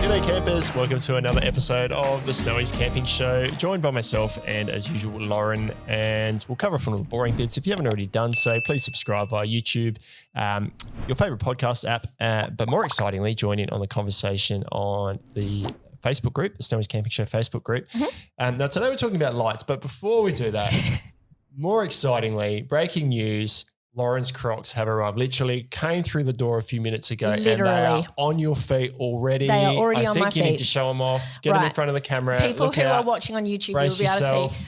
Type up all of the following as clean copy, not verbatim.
G'day campers, welcome to another episode of the Snowy's Camping Show, joined by myself and as usual Lauren, and we'll cover from all the boring bits. If you haven't already done so, please subscribe via YouTube, your favourite podcast app, but more excitingly, join in on the conversation on the Facebook group, the Snowy's Camping Show Facebook group. Now today we're talking about lights, but before we do that, more excitingly, breaking news, Lauren's Crocs have arrived. Literally came through the door a few minutes ago. Literally. And they are on your feet already. They are already on my feet. I think you need to show them off. Get them in front of the camera. People who are watching on YouTube will be able to see.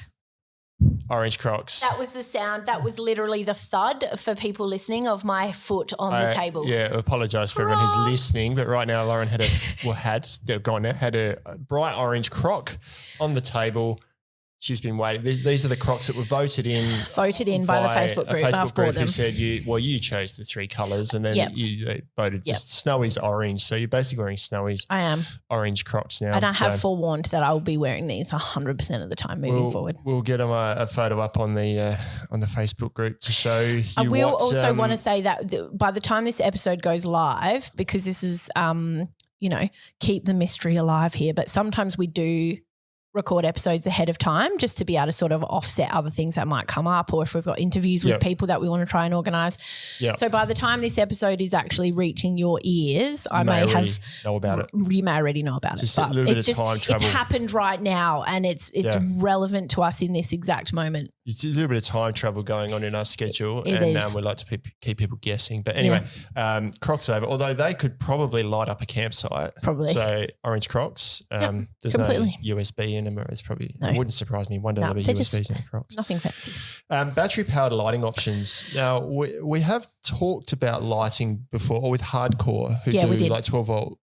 Orange Crocs. That was the sound. That was literally the thud for people listening of my foot on the table. Yeah, I apologise for everyone who's listening, but right now Lauren had a bright orange Croc on the table. She's been waiting. These are the Crocs that were voted in by the Facebook group. A Facebook group who said you chose the three colours and then you voted for Snowy's orange. So you're basically wearing Snowy's orange Crocs now. And I have forewarned that I will be wearing these 100% of the time moving forward. We'll get them a photo up on the Facebook group to show you. I will also want to say that by the time this episode goes live, because this is keep the mystery alive here, but sometimes we do record episodes ahead of time just to be able to sort of offset other things that might come up, or if we've got interviews with people that we want to try and organise. So by the time this episode is actually reaching your ears, I may know about it. You may already know about it. Just a little bit of time travel. It's happened right now and it's relevant to us in this exact moment. It's a little bit of time travel going on in our schedule, and we like to keep people guessing. But anyway, Crocs over, although they could probably light up a campsite. Probably. So orange Crocs, there's completely. no USB in them. It's probably, it wouldn't surprise me. One day there'll be USBs in Crocs. Nothing fancy. Battery-powered lighting options. Now, we have talked about lighting before with Hardcore, who do like 12-volt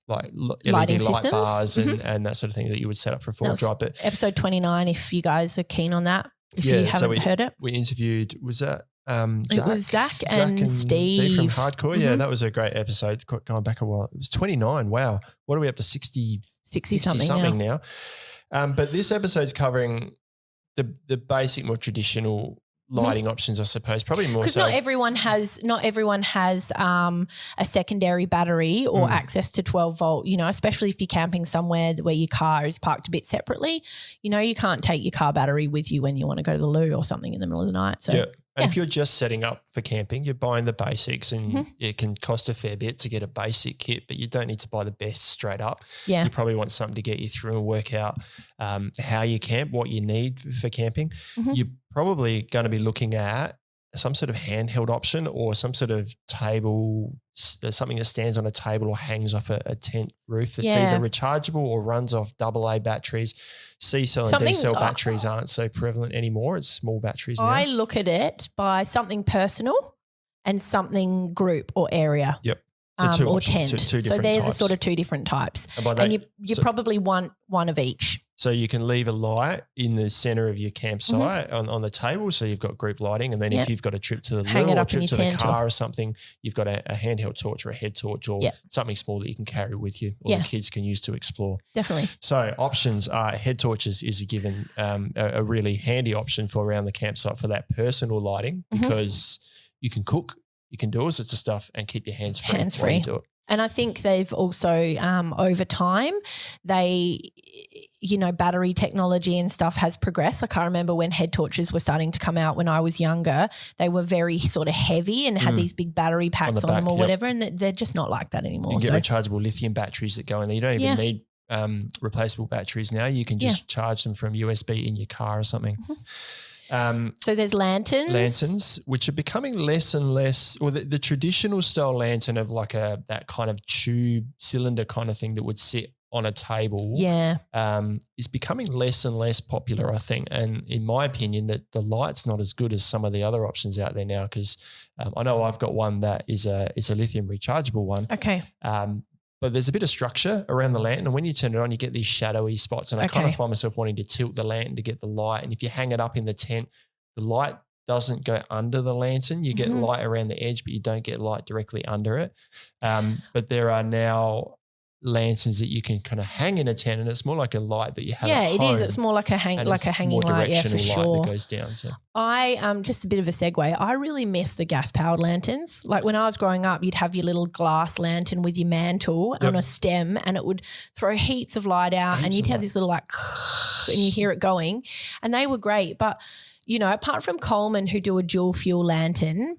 like LED light systems. bars and that sort of thing that you would set up for a four-wheel drive. But episode 29, if you guys are keen on that, if you haven't heard it. We interviewed, was that Zach? It was Zach and Steve from Hardcore. Yeah, that was a great episode going back a while. It was 29. Wow. What are we up to? 60 something now. But this episode's covering the basic, more traditional lighting options, I suppose, probably more so. Because not everyone has a secondary battery or access to 12-volt, especially if you're camping somewhere where your car is parked a bit separately. You can't take your car battery with you when you want to go to the loo or something in the middle of the night. So And if you're just setting up for camping, you're buying the basics and it can cost a fair bit to get a basic kit, but you don't need to buy the best straight up. Yeah. You probably want something to get you through and work out how you camp, what you need for camping. You're probably going to be looking at some sort of handheld option or some sort of table, something that stands on a table or hangs off a tent roof that's either rechargeable or runs off AA batteries. C-cell and D-cell batteries aren't so prevalent anymore. It's small batteries now. I look at it by something personal and something group or area. Yep. So two or options, tent. two different so they're types. the sort of two different types. And you probably want one of each. So you can leave a light in the center of your campsite on the table, so you've got group lighting, and then if you've got a trip to the loo or a trip to the car or something, you've got a handheld torch or a head torch or something small that you can carry with you or the kids can use to explore. Definitely. So options are head torches is a given, a really handy option for around the campsite for that personal lighting because you can cook, you can do all sorts of stuff and keep your hands free while you do it. And I think they've also, over time, battery technology and stuff has progressed. Like I remember when head torches were starting to come out when I was younger, they were very sort of heavy and had these big battery packs on them or whatever, and they're just not like that anymore. You can get rechargeable lithium batteries that go in there. You don't even need replaceable batteries now. You can just charge them from USB in your car or something. So there's lanterns. Which are becoming less and less, or the traditional style lantern of like that kind of tube cylinder kind of thing that would sit on a table is becoming less and less popular, I think. And in my opinion, that the light's not as good as some of the other options out there now because I know I've got one that is a lithium rechargeable one. Okay. But there's a bit of structure around the lantern, and when you turn it on, you get these shadowy spots. And I kind of find myself wanting to tilt the lantern to get the light. And if you hang it up in the tent, the light doesn't go under the lantern. You get light around the edge, but you don't get light directly under it. But there are now lanterns that you can kind of hang in a tent, and it's more like a light that you have. Yeah, at it home, is. It's more like a hanging light. Yeah, for sure. Light that goes down. So I just a bit of a segue. I really miss the gas powered lanterns. Like when I was growing up, you'd have your little glass lantern with your mantle on a stem, and it would throw heaps of light out, and you'd have this little like, and you hear it going, and they were great. But apart from Coleman, who do a dual fuel lantern,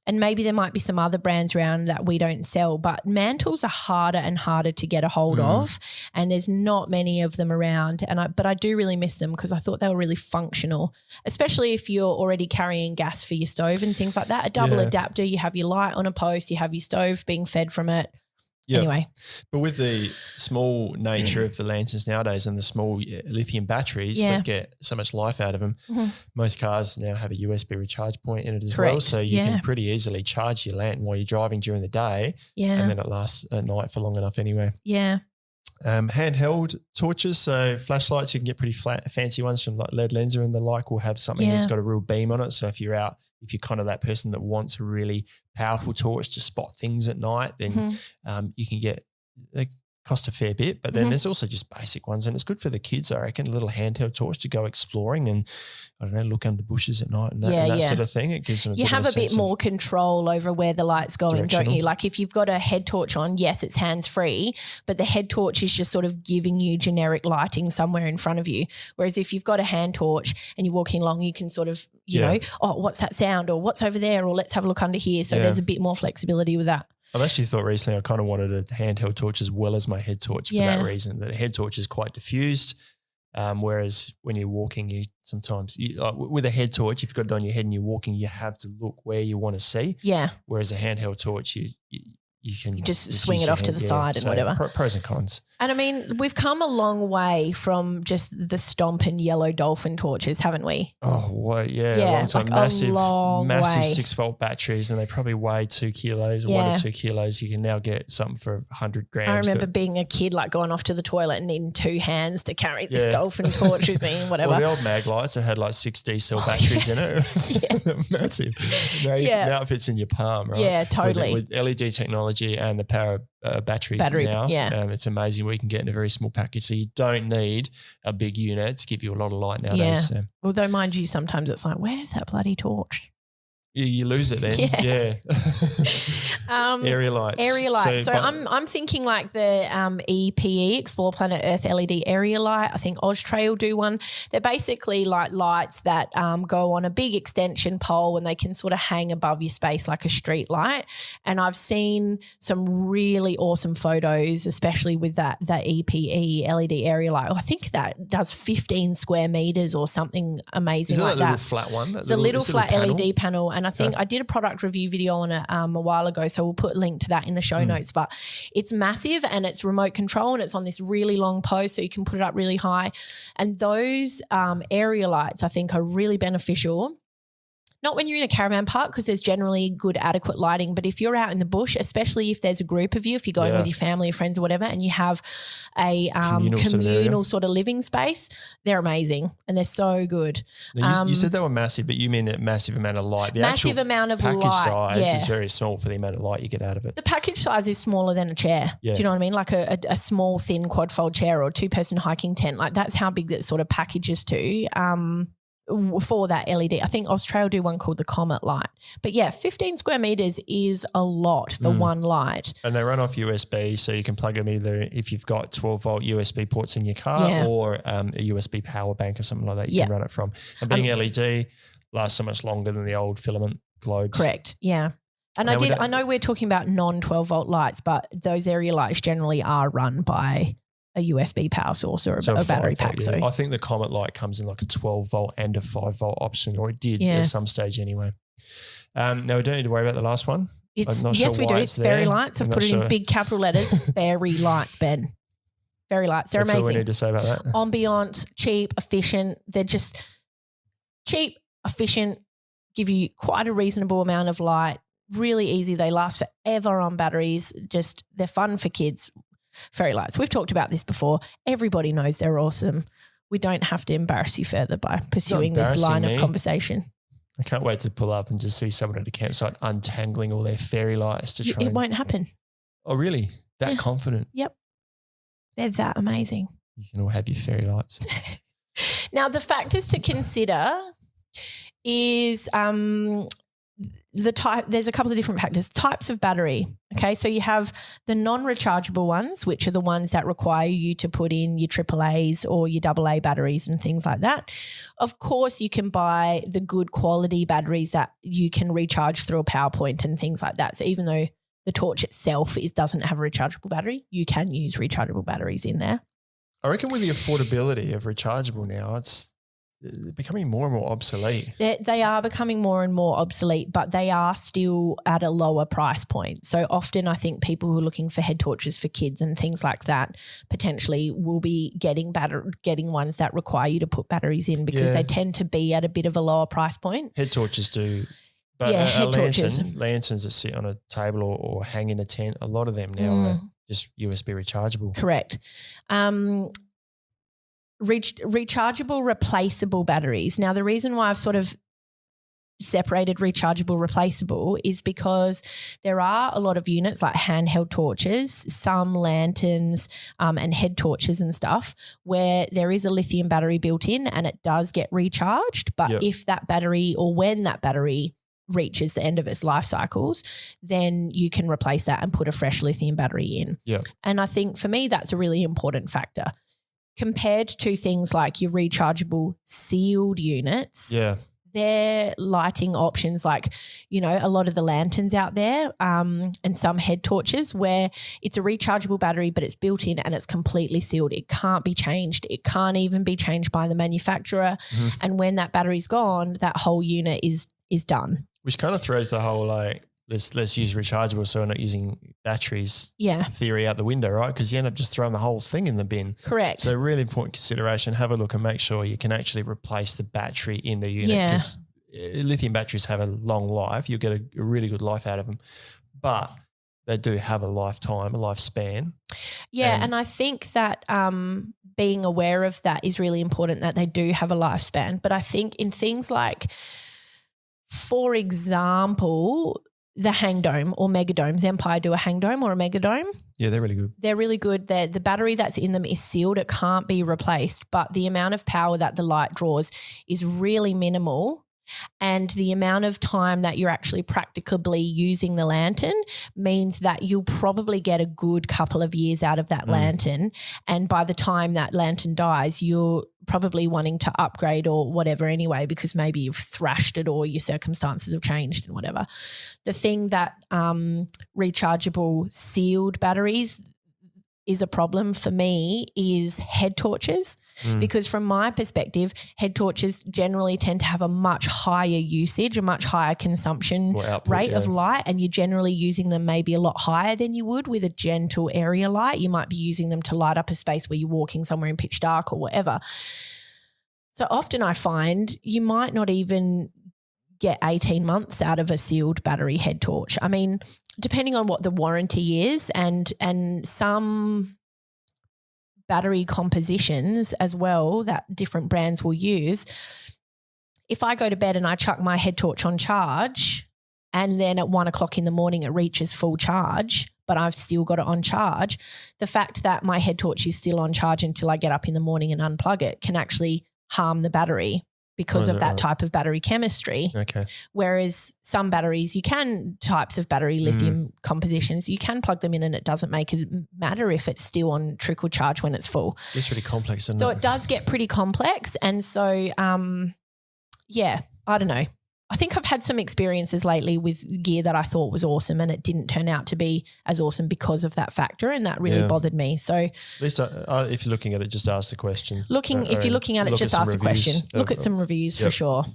and maybe there might be some other brands around that we don't sell, but mantles are harder and harder to get a hold of, and there's not many of them around. But I do really miss them because I thought they were really functional, especially if you're already carrying gas for your stove and things like that. A double adapter, you have your light on a post, you have your stove being fed from it. Yep. Anyway. But with the small nature of the lanterns nowadays and the small lithium batteries that get so much life out of them, most cars now have a USB recharge point in it as well. So you can pretty easily charge your lantern while you're driving during the day and then it lasts at night for long enough anyway. Yeah. Handheld torches, so flashlights, you can get pretty fancy ones from like LED Lenser, and the like will have something that's got a real beam on it. So if you're kind of that person that wants a really powerful torch to spot things at night, then you can get, they cost a fair bit, but then there's also just basic ones, and it's good for the kids, I reckon, a little handheld torch to go exploring and, I don't know, look under bushes at night and that sort of thing. It gives them a bit more control over where the light's going, don't you? Like if you've got a head torch on, yes, it's hands-free, but the head torch is just sort of giving you generic lighting somewhere in front of you. Whereas if you've got a hand torch and you're walking along, you can sort of, you know, oh, what's that sound, or what's over there, or let's have a look under here. So there's a bit more flexibility with that. I've actually thought recently I kind of wanted a handheld torch as well as my head torch for that reason, that a head torch is quite diffused. Whereas when you're walking, you sometimes with a head torch, if you've got it on your head and you're walking, you have to look where you want to see. Yeah. Whereas a handheld torch, you can just swing it off to the side and whatever. Pros and cons. And I mean, we've come a long way from just the Stomp and Yellow Dolphin torches, haven't we? Oh, well, a long time. Massive 6-volt batteries, and they probably weigh 2 kilos, 1 or 2 kilos. You can now get something for 100 grams. I remember being a kid, like going off to the toilet and needing 2 hands to carry this Dolphin torch with me and whatever. Well, the old mag lights that had like 6 D-cell batteries in it. Massive. Now it fits in your palm, right? Yeah, totally. With LED technology and the power batteries now. It's amazing what you can get in a very small package. So you don't need a big unit to give you a lot of light nowadays. So. Although, mind you, sometimes it's like, where's that bloody torch? You lose it then. Area lights. Area lights. So I'm thinking like the EPE, Explore Planet Earth LED area light. I think Oztrail do one. They're basically like lights that go on a big extension pole, and they can sort of hang above your space like a street light. And I've seen some really awesome photos, especially with that EPE LED area light. I think that does 15 square meters or something amazing like that. Is it a little flat one? It's a little flat LED panel. And I think I did a product review video on it a while ago, so we'll put a link to that in the show notes. But it's massive, and it's remote control, and it's on this really long post, so you can put it up really high. And those area lights, I think, are really beneficial. Not when you're in a caravan park, because there's generally good adequate lighting, but if you're out in the bush, especially if there's a group of you, if you're going with your family or friends or whatever, and you have a communal sort of living space, they're amazing and they're so good. You said they were massive, but you mean a massive amount of light. The massive amount of package light size is very small for the amount of light you get out of it. The package size is smaller than a chair. Yeah. Do you know what I mean? Like a small, thin quad-fold chair or 2-person hiking tent. Like that's how big that sort of package is to. For that LED. I think Oztrail do one called the Comet light. But 15 square meters is a lot for one light. And they run off USB, so you can plug them either if you've got 12-volt USB ports in your car or a USB power bank or something like that you can run it from. And being LED lasts so much longer than the old filament globes. Correct, yeah. And I know we're talking about non-12-volt lights, but those area lights generally are run by a USB power source or a battery pack. So I think the Comet light comes in like a 12-volt and a 5-volt option, or it did at some stage anyway. Now we don't need to worry about the last one. Yes, we do. It's Fairy Lights. I've put it in big capital letters. Fairy Lights, Ben. Fairy Lights. They're amazing. That's all we need to say about that. Ambient, cheap, efficient. They're just cheap, efficient, give you quite a reasonable amount of light, really easy. They last forever on batteries. Just they're fun for kids. Fairy Lights. We've talked about this before. Everybody knows they're awesome. We don't have to embarrass you further by pursuing this line of conversation. I can't wait to pull up and just see someone at a campsite untangling all their fairy lights to try. It won't happen. Oh, really? That confident? Yep. They're that amazing. You can all have your fairy lights. Now, the factors to consider is the type. There's a couple of different factors. Types of battery. Okay, so you have the non-rechargeable ones, which are the ones that require you to put in your AAAs or your AA batteries and things like that. Of course, you can buy the good quality batteries that you can recharge through a power point and things like that. So even though the torch itself doesn't have a rechargeable battery, you can use rechargeable batteries in there. I reckon with the affordability of rechargeable now, it's becoming more and more obsolete. They are becoming more and more obsolete, but they are still at a lower price point. So often I think people who are looking for head torches for kids and things like that potentially will be getting ones that require you to put batteries in because they tend to be at a bit of a lower price point. Head torches do. But head torches. Lanterns that sit on a table or hang in a tent, a lot of them now are just USB rechargeable. Correct. Rechargeable replaceable batteries. Now, the reason why I've sort of separated rechargeable replaceable is because there are a lot of units like handheld torches, some lanterns and head torches and stuff where there is a lithium battery built in and it does get recharged. But if that battery or when that battery reaches the end of its life cycles, then you can replace that and put a fresh lithium battery in. Yeah. And I think for me that's a really important factor. Compared to things like your rechargeable sealed units, their lighting options like, a lot of the lanterns out there and some head torches where it's a rechargeable battery but it's built in and it's completely sealed. It can't be changed. It can't even be changed by the manufacturer. And when that battery's gone, that whole unit is done. Which kind of throws the whole let's use rechargeable so we're not using batteries theory out the window, right? Because you end up just throwing the whole thing in the bin. Correct. So really important consideration, have a look and make sure you can actually replace the battery in the unit because lithium batteries have a long life. You'll get a really good life out of them, but they do have a lifespan. Yeah, and I think that being aware of that is really important, that they do have a lifespan. But I think in things like, for example, the hang dome or mega domes. Empire do a hang dome or a mega dome. Yeah, they're really good. They're really good. The battery that's in them is sealed. It can't be replaced, but the amount of power that the light draws is really minimal. And the amount of time that you're actually practically using the lantern means that you'll probably get a good couple of years out of that lantern. And by the time that lantern dies, you're probably wanting to upgrade or whatever anyway, because maybe you've thrashed it or your circumstances have changed and whatever. The thing that rechargeable sealed batteries is a problem for me is head torches, because from my perspective, head torches generally tend to have a much higher usage, a much higher consumption rate of light, and you're generally using them maybe a lot higher than you would with a gentle area light. You might be using them to light up a space where you're walking somewhere in pitch dark or whatever. So often I find you might not even get 18 months out of a sealed battery head torch. I mean, depending on what the warranty is and some battery compositions as well that different brands will use. If I go to bed and I chuck my head torch on charge and then at 1 o'clock in the morning it reaches full charge, but I've still got it on charge, the fact that my head torch is still on charge until I get up in the morning and unplug it can actually harm the battery because of that type of battery chemistry. Okay. Whereas some batteries, types of battery lithium compositions, you can plug them in and it doesn't matter if it's still on trickle charge when it's full. It's really complex, isn't it? So it does get pretty complex. And so, I don't know. I think I've had some experiences lately with gear that I thought was awesome and it didn't turn out to be as awesome because of that factor, and that really bothered me. So at least if you're looking at it, just ask the question. If you're looking at it, just ask the question. Look at some reviews for sure.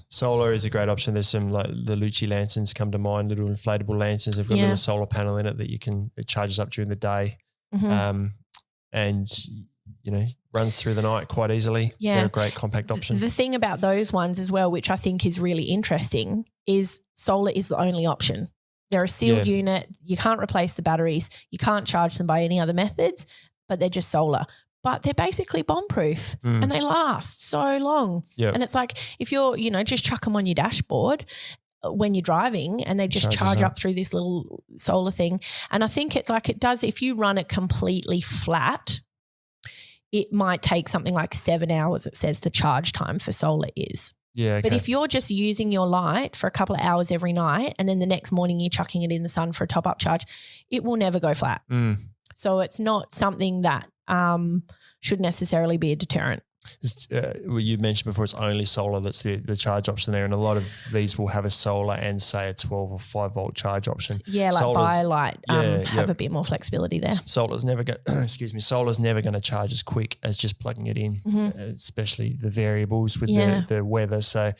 Solar is a great option. There's some like the Lucci lanterns come to mind, little inflatable lanterns. They've got a little solar panel in it that it charges up during the day. And runs through the night quite easily. Yeah. They're a great compact option. The thing about those ones as well, which I think is really interesting, is solar is the only option. They're a sealed unit. You can't replace the batteries. You can't charge them by any other methods, but they're just solar. But they're basically bomb-proof and they last so long. Yep. And it's like if you're, just chuck them on your dashboard when you're driving, and they just charge up through this little solar thing. And I think it does, if you run it completely flat, it might take something like 7 hours, it says the charge time for solar is. Yeah. Okay. But if you're just using your light for a couple of hours every night and then the next morning you're chucking it in the sun for a top-up charge, it will never go flat. So it's not something that should necessarily be a deterrent. Well, you mentioned before it's only solar that's the charge option there, and a lot of these will have a solar and say a 12 or 5 volt charge option. Yeah, like BioLite have a bit more flexibility there. Solar's never going to charge as quick as just plugging it in, especially the variables with the weather. So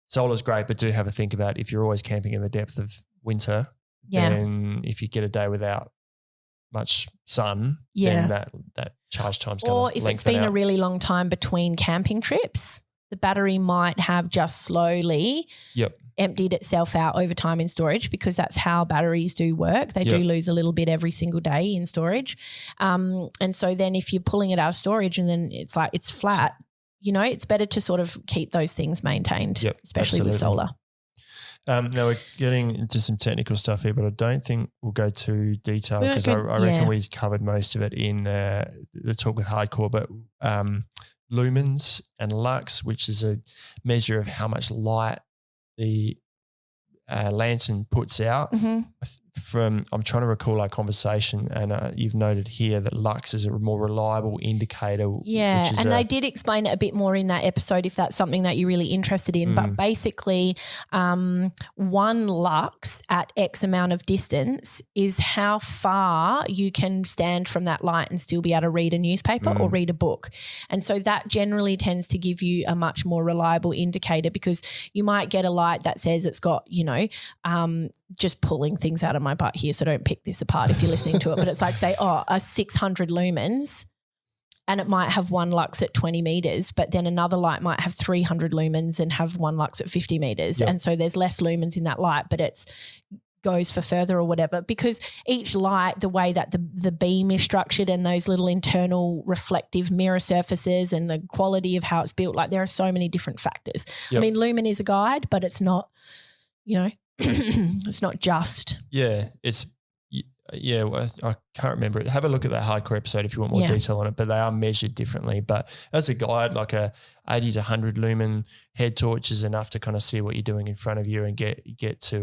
solar's great, but do have a think about if you're always camping in the depth of winter, then if you get a day without much sun, then that charge time's going to lengthen out. Or if it's been a really long time between camping trips, the battery might have just slowly emptied itself out over time in storage, because that's how batteries do work. They do lose a little bit every single day in storage. And so then if you're pulling it out of storage and then it's like it's flat, it's better to sort of keep those things maintained, especially with solar. Now we're getting into some technical stuff here, but I don't think we'll go too detailed because I reckon we covered most of it in the talk with Hardcore. But Lumens and Lux, which is a measure of how much light the lantern puts out. I'm trying to recall our conversation, and you've noted here that Lux is a more reliable indicator. Yeah, and they did explain it a bit more in that episode if that's something that you're really interested in. But basically, 1 lux at X amount of distance is how far you can stand from that light and still be able to read a newspaper or read a book. And so that generally tends to give you a much more reliable indicator, because you might get a light that says it's got, just pulling things out of my butt here, so don't pick this apart if you're listening to it, but it's like, say, a 600 lumens, and it might have 1 lux at 20 meters, but then another light might have 300 lumens and have 1 lux at 50 meters. And so there's less lumens in that light, but it's goes for further or whatever, because each light, the way that the beam is structured and those little internal reflective mirror surfaces and the quality of how it's built, like there are so many different factors. I mean, lumen is a guide, but it's not, it's not just. Yeah, I can't remember it. Have a look at that Hardcore episode if you want more detail on it, but they are measured differently. But as a guide, like a 80 to 100 lumen head torch is enough to kind of see what you're doing in front of you and get to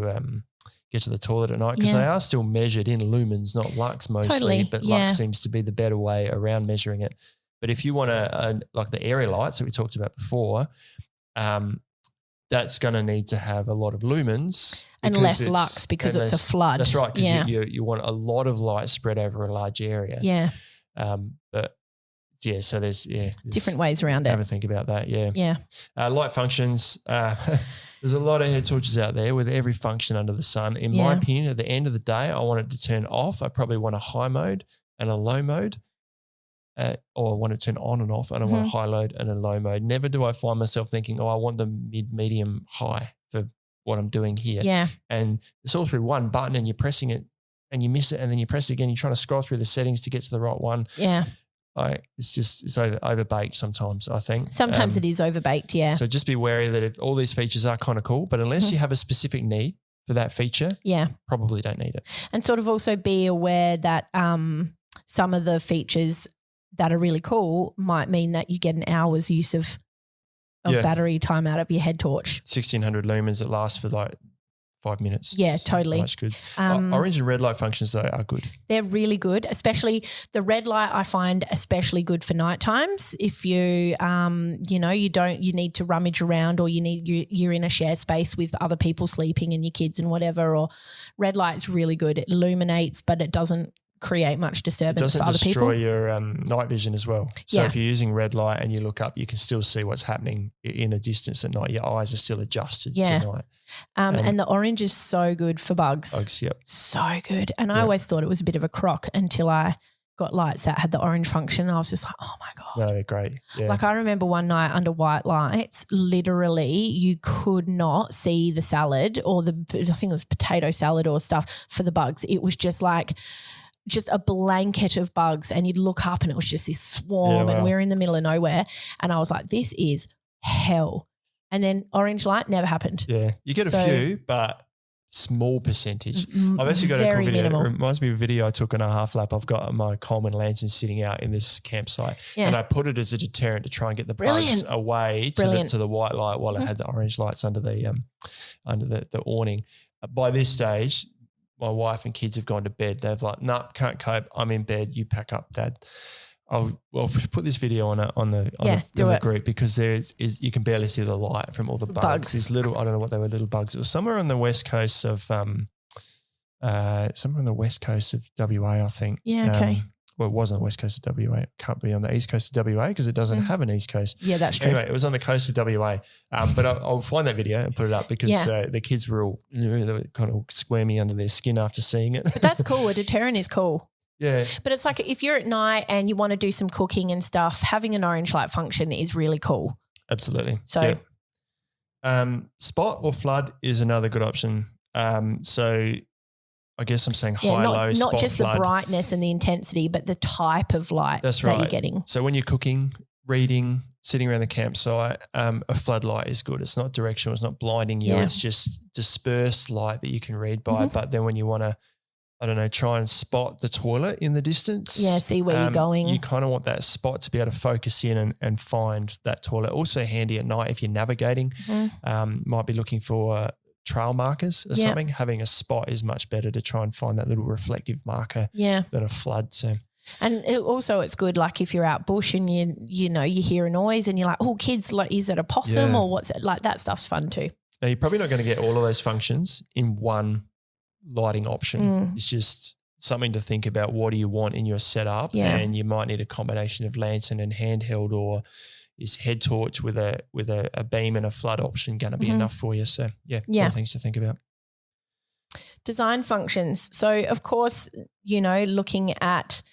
the toilet at night, because they are still measured in lumens, not lux mostly, but lux seems to be the better way around measuring it. But if you want like the area lights that we talked about before, that's going to need to have a lot of lumens. And less lux because it's a flood. That's right, because you want a lot of light spread over a large area. Yeah. So there's different ways around it. Have a think about that, Yeah. Light functions. There's a lot of head torches out there with every function under the sun. In my opinion, at the end of the day, I want it to turn off. I probably want a high mode and a low mode. Or I want to turn on and off, and I want a high load and a low mode. Never do I find myself thinking, I want the medium, high for what I'm doing here. Yeah. And it's all through one button, and you're pressing it and you miss it, and then you press it again. You're trying to scroll through the settings to get to the right one. Yeah. It's overbaked sometimes, I think. Sometimes it is overbaked, yeah. So just be wary that if all these features are kind of cool, but unless you have a specific need for that feature, probably don't need it. And sort of also be aware that some of the features that are really cool might mean that you get an hour's use of battery time out of your head torch. 1600 lumens that last for like 5 minutes. Yeah, totally. That's good. Orange and red light functions though are good. They're really good, especially the red light I find especially good for night times. If you, you need to rummage around, or you're in a share space with other people sleeping and your kids and whatever, or red light's really good. It illuminates, but it doesn't create much disturbance for other people. It doesn't destroy your night vision as well. So if you're using red light and you look up, you can still see what's happening in a distance at night. Your eyes are still adjusted to night. And the orange is so good for bugs. Bugs, yep. So good. And I always thought it was a bit of a crock until I got lights that had the orange function. I was just like, oh my God. No, they're great. Yeah. Like I remember one night under white lights, literally you could not see the salad or I think it was potato salad or stuff for the bugs. It was just a blanket of bugs, and you'd look up and it was just this swarm and we're in the middle of nowhere. And I was like, this is hell. And then orange light never happened. Yeah. You get a few, but small percentage. I've actually got a cool video. Minimal. It reminds me of a video I took on a half lap. I've got my Coleman lantern sitting out in this campsite and I put it as a deterrent to try and get the bugs away to the white light while I had the orange lights under the awning. By this stage, my wife and kids have gone to bed. They've like, nah, can't cope. I'm in bed. You pack up, Dad. I'll put this video on the group because you can barely see the light from all the bugs. These little, I don't know what they were, little bugs. It was somewhere on the west coast of WA, I think. Yeah, okay. Well, it was on the west coast of WA. It can't be on the east coast of WA because it doesn't have an east coast. Yeah, that's true. Anyway, it was on the coast of WA. But I'll find that video and put it up because the kids were all they were kind of squirmy under their skin after seeing it. But that's cool. A deterrent is cool. Yeah. But it's like if you're at night and you want to do some cooking and stuff, having an orange light function is really cool. Absolutely. So spot or flood is another good option. So I guess I'm saying high, low, spot, not just flood. The brightness and the intensity, but the type of light that you're getting. So when you're cooking, reading, sitting around the campsite, a floodlight is good. It's not directional. It's not blinding you. It's just dispersed light that you can read by. But then when you want to, I don't know, try and spot the toilet in the distance. Yeah, see where you're going. You kind of want that spot to be able to focus in and find that toilet. Also handy at night if you're navigating. Might be looking for trail markers or something. Having a spot is much better to try and find that little reflective marker than a flood. So. And it's good like if you're out bush and you hear a noise and you're like, oh, kids, like, is it a possum or what's it? Like that stuff's fun too. Now you're probably not going to get all of those functions in one lighting option. It's just something to think about. What do you want in your setup? And you might need a combination of lantern and handheld, or is head torch with a beam and a flood option going to be enough for you? So more things to think about. Design functions. So of course, looking at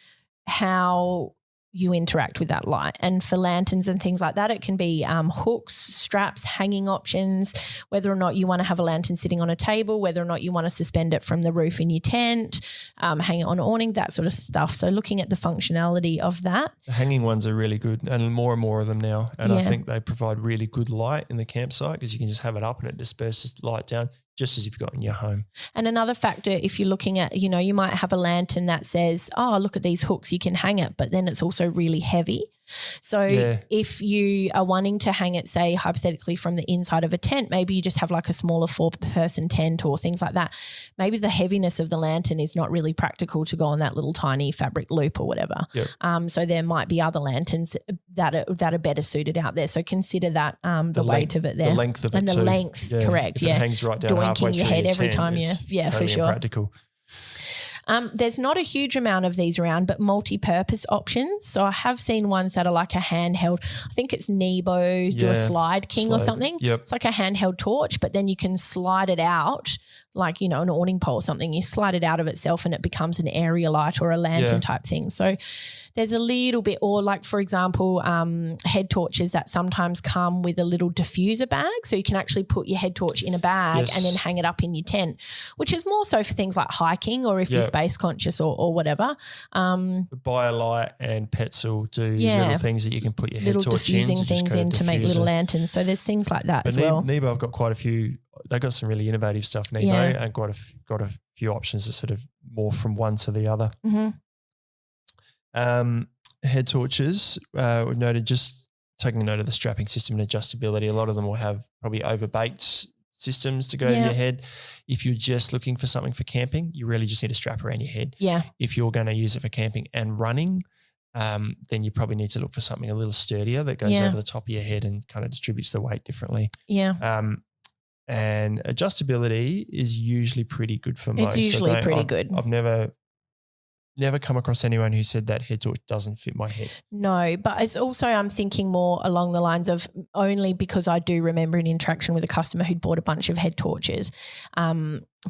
how you interact with that light. And for lanterns and things like that, it can be hooks, straps, hanging options, whether or not you want to have a lantern sitting on a table, whether or not you want to suspend it from the roof in your tent, hang it on an awning, that sort of stuff. So looking at the functionality of that. The hanging ones are really good, and more of them now. And I think they provide really good light in the campsite because you can just have it up and it disperses light down, just as you've got in your home. And another factor, if you're looking at, you might have a lantern that says, oh, look at these hooks, you can hang it, but then it's also really heavy. So if you are wanting to hang it, say, hypothetically from the inside of a tent, maybe you just have like a smaller 4-person tent or things like that. Maybe the heaviness of the lantern is not really practical to go on that little tiny fabric loop or whatever. So there might be other lanterns that are better suited out there. So consider that the weight of it there. The length of it and too. The length, correct. If it hangs right down halfway your through head your every tent, time totally for sure. Impractical. There's not a huge amount of these around, but multi-purpose options. So I have seen ones that are like a handheld. I think it's Nebo, do a Slide King or something. It's like a handheld torch, but then you can slide it out like, an awning pole or something. You slide it out of itself and it becomes an area light or a lantern type thing. So there's a little bit, or like, for example, head torches that sometimes come with a little diffuser bag. So you can actually put your head torch in a bag and then hang it up in your tent, which is more so for things like hiking or if you're space conscious or whatever. BioLite and Petzl do little things that you can put your head torch in. Little diffusing things in to make little lanterns. So there's things like that as well. Nebo, I've got quite a few. They've got some really innovative stuff, Nebo, and got a few options that sort of morph from one to the other. Head torches, we've noted, just taking a note of the strapping system and adjustability. A lot of them will have probably overbaked systems to go to your head. If you're just looking for something for camping, you really just need a strap around your head. If you're going to use it for camping and running, then you probably need to look for something a little sturdier that goes over the top of your head and kind of distributes the weight differently. And adjustability is usually pretty good for most. It's usually pretty good. I've never come across anyone who said that head torch doesn't fit my head. No, but it's also, I'm thinking more along the lines of, only because I do remember an interaction with a customer who'd bought a bunch of head torches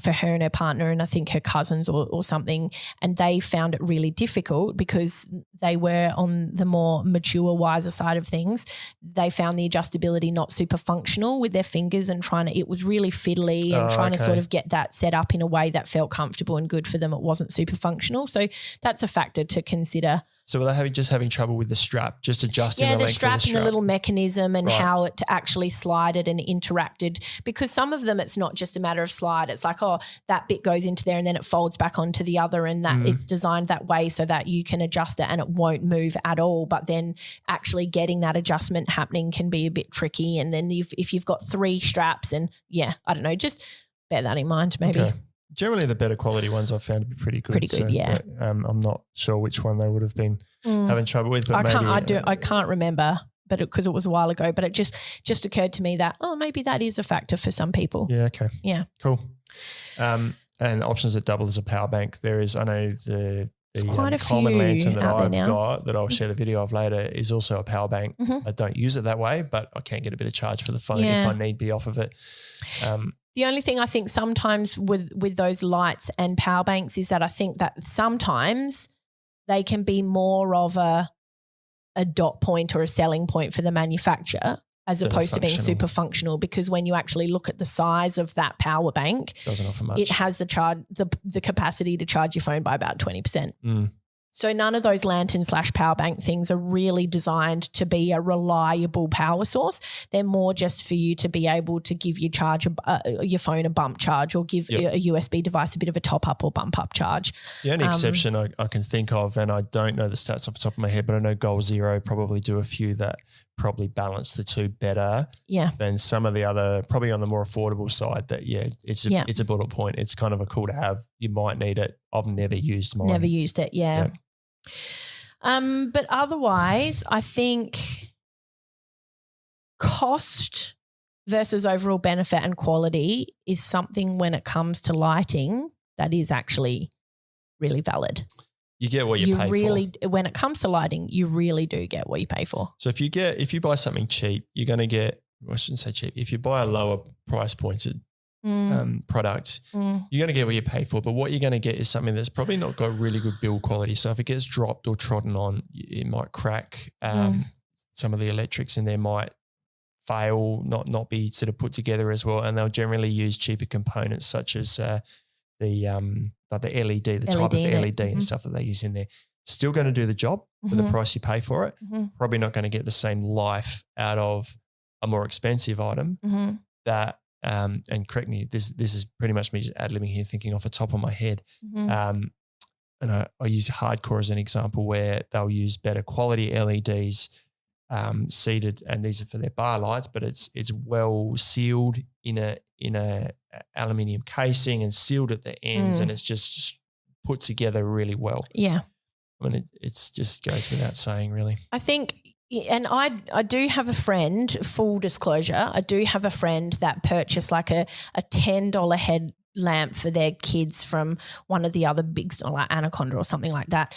for her and her partner and I think her cousins or something, and they found it really difficult because they were on the more mature, wiser side of things. They found the adjustability not super functional with their fingers and it was really fiddly and trying to sort of get that set up in a way that felt comfortable and good for them. It wasn't super functional. So that's a factor to consider So were they having trouble with the strap, just adjusting the length of the strap? And the little mechanism and how it actually slided and interacted. Because some of them, it's not just a matter of slide. It's like, oh, that bit goes into there and then it folds back onto the other, and that it's designed that way so that you can adjust it and it won't move at all. But then actually getting that adjustment happening can be a bit tricky. And then if you've got 3 straps and I don't know, just bear that in mind maybe. Okay. Generally, the better quality ones I've found to be pretty good. Yeah. But, I'm not sure which one they would have been having trouble with. But I can't remember, but because it was a while ago. But it just occurred to me that maybe that is a factor for some people. Yeah. Okay. Yeah. Cool. And options that double as a power bank. There is, I know the common lantern that I've got that I'll share the video of later is also a power bank. I don't use it that way, but I can get a bit of charge for the phone if I need be off of it. The only thing I think sometimes with those lights and power banks is that I think that sometimes they can be more of a dot point or a selling point for the manufacturer as opposed to being super functional, because when you actually look at the size of that power bank, doesn't offer much. It has the capacity to charge your phone by about 20%. So none of those lantern/power bank things are really designed to be a reliable power source. They're more just for you to be able to give your your phone a bump charge, or give a USB device a bit of a top up or bump up charge. The only exception I can think of, and I don't know the stats off the top of my head, but I know Goal Zero probably do a few that probably balance the two better than some of the other, probably on the more affordable side, that it's a bullet point. It's kind of a cool to have. You might need it. I've never used mine. Never used it, yeah. But otherwise, I think cost versus overall benefit and quality is something when it comes to lighting that is actually really valid. You get what you pay for. When it comes to lighting, you really do get what you pay for. So if you buy something cheap, you're going to get, well, I shouldn't say cheap. If you buy a lower price pointed product, you're going to get what you pay for. But what you're going to get is something that's probably not got really good build quality. So if it gets dropped or trodden on, it might crack. Some of the electrics in there might fail, not be sort of put together as well. And they'll generally use cheaper components such as like the LED, type of LED and stuff that they use in there. Still going to do the job for the price you pay for it. Probably not going to get the same life out of a more expensive item that, and correct me, this is pretty much me just ad-libbing here, thinking off the top of my head. And I use Hardcore as an example, where they'll use better quality LEDs seated, and these are for their bar lights, but it's well sealed in a aluminium casing and sealed at the ends, and it's just put together really well. Yeah. I mean, it's just goes without saying, really. I think, and I do have a friend, full disclosure, I do have a friend that purchased like a $10 head lamp for their kids from one of the other big stores, like Anaconda or something like that,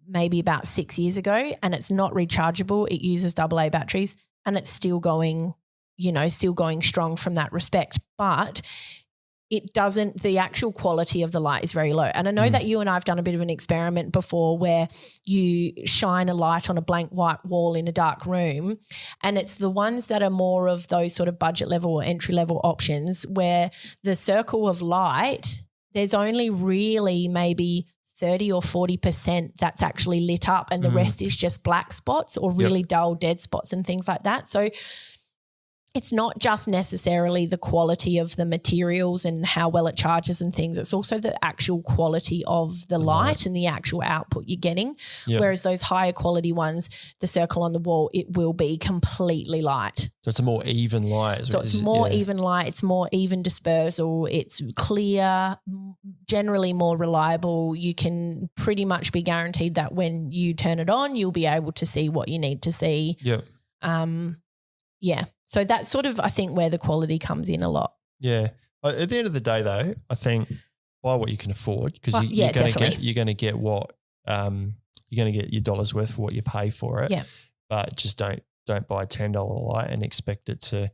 maybe about 6 years ago, and it's not rechargeable. It uses AA batteries, and it's still going strong from that respect. But it doesn't, the actual quality of the light is very low. And I know that you and I have done a bit of an experiment before where you shine a light on a blank white wall in a dark room, and it's the ones that are more of those sort of budget level or entry level options where the circle of light, there's only really maybe 30 or 40% that's actually lit up, and the rest is just black spots or really dull dead spots and things like that. So it's not just necessarily the quality of the materials and how well it charges and things. It's also the actual quality of the light and the actual output you're getting. Yep. Whereas those higher quality ones, the circle on the wall, it will be completely light. So it's a more even light. So it's more even light. It's more even dispersal. It's clear, generally more reliable. You can pretty much be guaranteed that when you turn it on, you'll be able to see what you need to see. Yep. Yeah. So that's sort of, I think, where the quality comes in a lot. Yeah. At the end of the day, though, I think buy what you can afford, because you're going to get what you're going to get your dollar's worth for what you pay for it. Yeah. But just don't buy a $10 light and expect it to,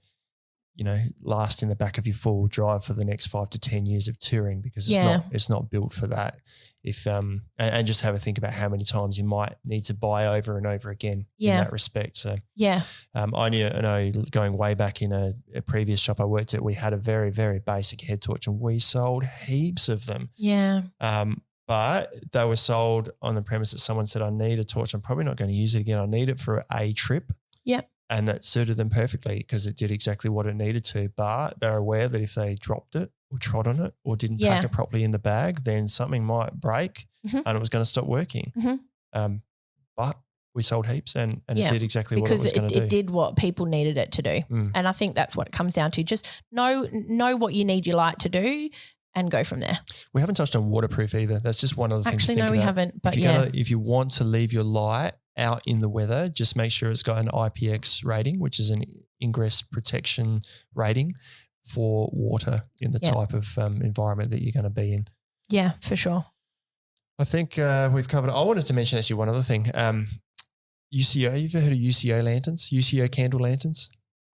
last in the back of your four-wheel drive for the next 5 to 10 years of touring, because it's not built for that. If and just have a think about how many times you might need to buy over and over again in that respect. So I know going way back in a previous shop I worked at, we had a very, very basic head torch, and we sold heaps of them. Yeah. but they were sold on the premise that someone said, I need a torch. I'm probably not going to use it again. I need it for a trip. Yep. And that suited them perfectly because it did exactly what it needed to. But they're aware that if they dropped it or trod on it or didn't pack it properly in the bag, then something might break and it was going to stop working. But we sold heaps and it did exactly what it was going to do. Because it did what people needed it to do. And I think that's what it comes down to. Just know what you need your light to do and go from there. We haven't touched on waterproof either. That's just one other thing to think no, we about. haven't. But if you want to leave your light out in the weather, just make sure it's got an IPX rating, which is an ingress protection rating for water in the type of environment that you're going to be in. Yeah, for sure. I think we've covered it. I wanted to mention actually one other thing. UCO, you ever heard of UCO lanterns? UCO candle lanterns?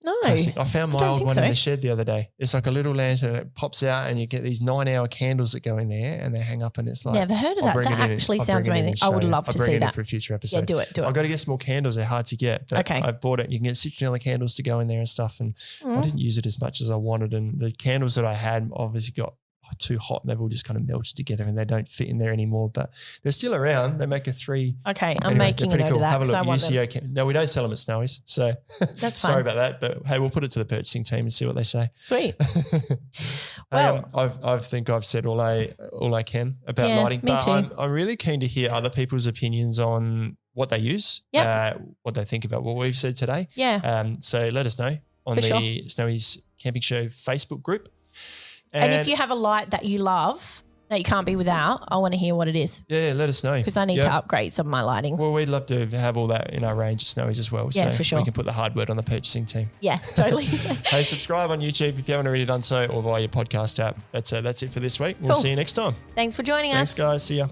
No. I found my old one in the shed the other day. It's like a little lantern. It pops out and you get these 9-hour candles that go in there and they hang up and it's like. Never heard of that. That actually sounds amazing. I would love to see that. I'll bring it in for a future episode. Yeah, do it. I've got to get some more candles. They're hard to get. But I bought it. You can get citronella candles to go in there and stuff. And I didn't use it as much as I wanted. And the candles that I had obviously got too hot and they've all just kind of melted together and they don't fit in there anymore, but they're still around. They make a 3. Okay, I'm making a note of that. Have a look. UCO no, we don't sell them at Snowy's, so that's fine. Sorry about that, but hey, we'll put it to the purchasing team and see what they say. Sweet. Well, I think I've said all I can about lighting, me too. I'm really keen to hear other people's opinions on what they use, what they think about what we've said today. Yeah. So let us know on Snowy's Camping Show Facebook group. And if you have a light that you love that you can't be without, I want to hear what it is. Yeah, let us know. Because I need to upgrade some of my lighting. Well, we'd love to have all that in our range of Snowy's as well. Yeah, so for sure. we can put the hard word on the purchasing team. Yeah, totally. Hey, subscribe on YouTube if you haven't already done so or via your podcast app. That's it for this week. We'll see you next time. Thanks for joining us. Thanks, guys. See ya.